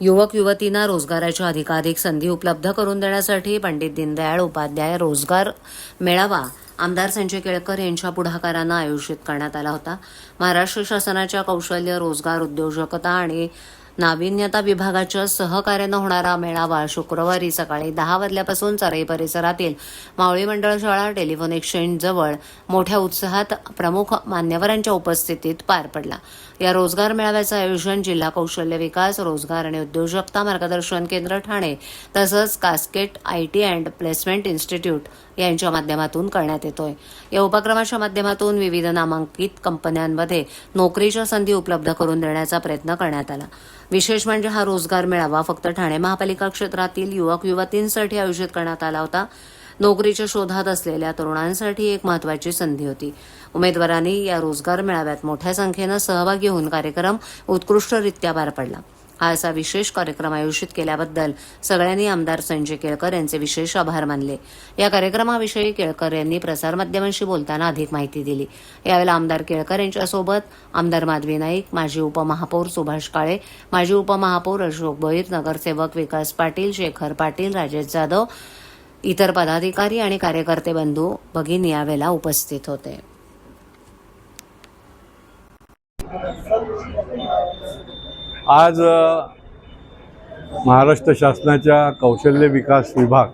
युवक युवतींना रोजगाराच्या अधिकाधिक संधी उपलब्ध करून देण्यासाठी पंडित दीनदयाळ उपाध्याय रोजगार मेळावा आमदार संजय केळकर यांच्या पुढाकारानं आयोजित करण्यात आला होता। महाराष्ट्र शासनाच्या कौशल्य, रोजगार, उद्योजकता आणि नाविन्यता विभागाच्या सहकार्यानं होणारा मेळावा शुक्रवारी सकाळी 10 वाजल्यापासून चराई परिसरातील मावळी मंडळ शाळा टेलिफोन एक्सचेंज जवळ मोठ्या उत्साहात प्रमुख मान्यवरांच्या उपस्थितीत पार पडला। या रोजगार मेळाव्याचं आयोजन जिल्हा कौशल्य विकास, रोजगार आणि उद्योजकता मार्गदर्शन केंद्र ठाणे तसंच casket IT and placement institute यांच्या माध्यमातून करण्यात येतोय। या उपक्रमाच्या माध्यमातून विविध नामांकित कंपन्यांमध्ये नोकरीच्या संधी उपलब्ध करून देण्याचा प्रयत्न करण्यात आला। विशेष म्हणजे हा रोजगार मेळावा फक्त ठाणे महापालिका क्षेत्रातील युवक युवतींसाठी आयोजित करण्यात आला होता। नोकरीच्या शोधात असलेल्या तरुणांसाठी एक महत्त्वाची संधी होती। उमेदवारांनी या रोजगार मेळाव्यात मोठ्या संख्येनं सहभागी होऊन कार्यक्रम उत्कृष्टरित्या पार पडला। हा असा विशेष कार्यक्रम आयोजित केल्याबद्दल सगळ्यांनी आमदार संजय केळकर यांचे विशेष आभार मानले। या कार्यक्रमाविषयी केळकर यांनी प्रसारमाध्यमांशी बोलताना अधिक माहिती दिली। यावेळी आमदार केळकर यांच्यासोबत आमदार माधवी नाईक, माजी उपमहापौर सुभाष काळे, माजी उपमहापौर अशोक भोईर, नगरसेवक विकास पाटील, शेखर पाटील, राजेश जाधव, इतर पदाधिकारी आणि कार्यकर्ते बंधू भगिनी यावेळेला उपस्थित होते। आज महाराष्ट्र शासनाच्या कौशल्य विकास विभाग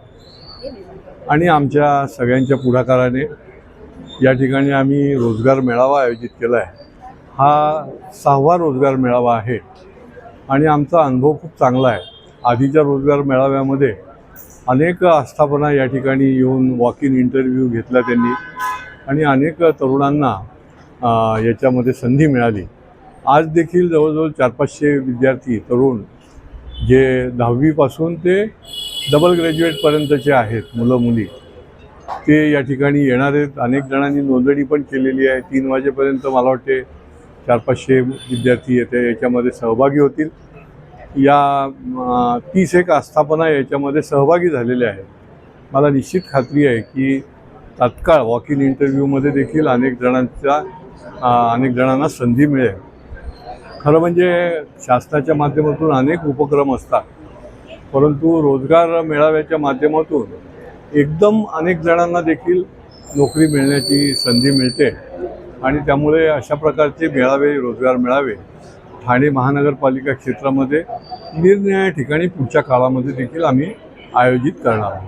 आणि आमच्या सगळ्यांच्या पुढाकाराने या ठिकाणी आम्ही रोजगार मेळावा आयोजित केला आहे। हा 6वा रोजगार मेळावा आहे आणि आमचा अनुभव खूप चांगला आहे। आधीच्या रोजगार मेळाव्यामध्ये अनेक आस्थापना या ठिकाणी येऊन वॉक इन इंटरव्ह्यू घेतला त्यांनी आणि अनेक तरुणांना याच्यामध्ये संधी मिळाली। आज देखील जवळजवळ 400-500 विद्यार्थी तरुण जे 10वी पासून ते डबल ग्रॅज्युएटपर्यंतचे आहेत मुलं मुली, ते या ठिकाणी येणार आहेत। अनेक जणांनी नोंदणी पण केलेली आहे। 3 वाजेपर्यंत मला वाटते 400-500 विद्यार्थी याच्यामध्ये सहभागी होतील। या 30 आस्थापना याच्यामध्ये सहभागी झालेल्या आहेत। मला निश्चित खात्री आहे की तात्काळ वॉक इन इंटरव्ह्यूमध्ये देखील अनेक जणांना संधी मिळेल। खरं म्हणजे शासनाच्या माध्यमातून अनेक उपक्रम असतात, परंतु रोजगार मेळाव्याच्या माध्यमातून एकदम अनेक जणांना देखील नोकरी मिळण्याची संधी मिळते आणि त्यामुळे अशा प्रकारचे मेळावे, रोजगार मेळावे ठाणे महानगरपालिका क्षेत्रामध्ये निरनिराळ्या ठिकाणी पुढच्या काळामध्ये देखील आम्ही आयोजित करणार आहोत।